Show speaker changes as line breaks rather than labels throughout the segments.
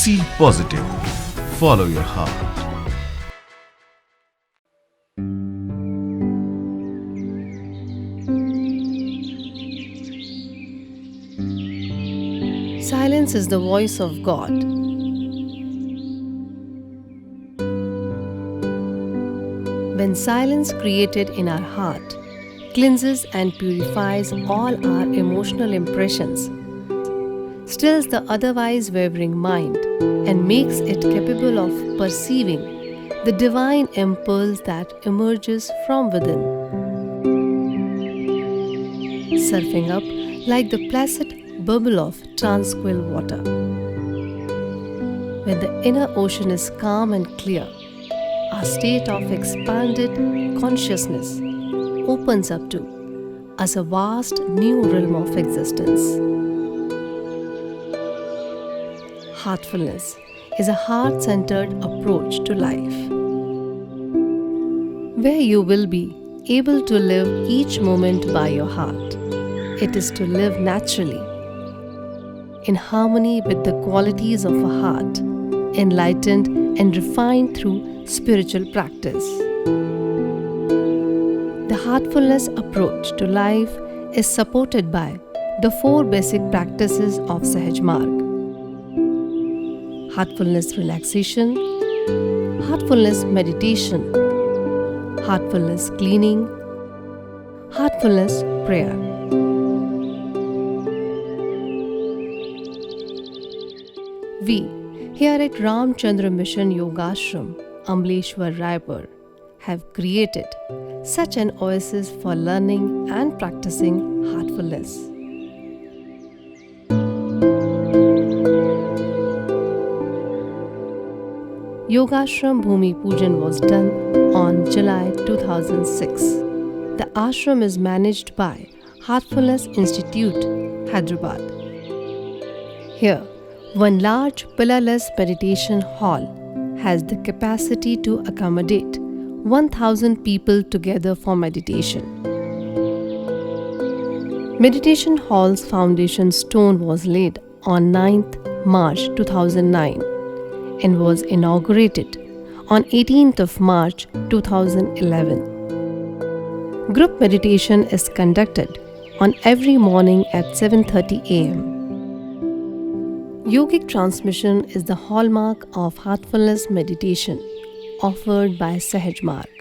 See positive. Follow your heart.
Silence is the voice of God. When silence created in our heart cleanses and purifies all our emotional impressions, stills the otherwise wavering mind, and makes it capable of perceiving the divine impulse that emerges from within, surfing up like the placid bubble of tranquil water. When the inner ocean is calm and clear, our state of expanded consciousness opens up to us a vast new realm of existence. Heartfulness is a heart-centered approach to life, where you will be able to live each moment by your heart. It is to live naturally, in harmony with the qualities of a heart, enlightened and refined through spiritual practice. The heartfulness approach to life is supported by the 4 basic practices of Sahaj Marg: heartfulness relaxation, heartfulness meditation, heartfulness cleaning, heartfulness prayer. We, here at Ramchandra Mission Yogashram, Ambleshwar, Raipur, have created such an oasis for learning and practicing heartfulness. Yogashram Bhumi Pujan was done on July 2006. The ashram is managed by Heartfulness Institute, Hyderabad. Here, one large pillarless meditation hall has the capacity to accommodate 1,000 people together for meditation. Meditation Hall's foundation stone was laid on 9th March 2009 and was inaugurated on 18th of March 2011. Group meditation is conducted on every morning at 7:30 a.m. Yogic transmission is the hallmark of heartfulness meditation offered by Sahaj Marg.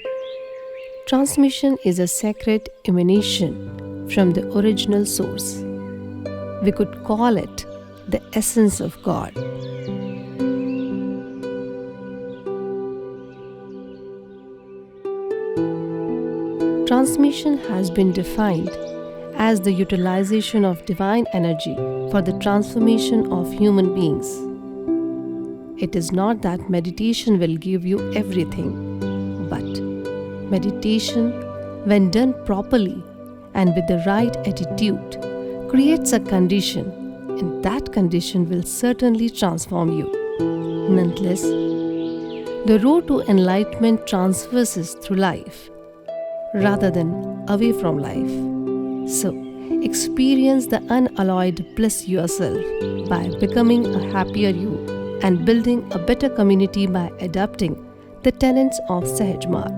Transmission is a sacred emanation from the original source. We could call it the essence of God. Transmission has been defined as the utilization of divine energy for the transformation of human beings. It is not that meditation will give you everything, but meditation, when done properly and with the right attitude, creates a condition, and that condition will certainly transform you. Nonetheless, the road to enlightenment traverses through life rather than away from life. So, experience the unalloyed bliss yourself by becoming a happier you and building a better community by adopting the tenets of Sahaj Marg.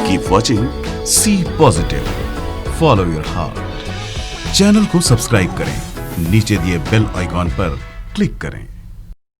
Keep watching See Positive. Follow your heart. Channel को subscribe करें, नीचे दिए bell icon पर click करें।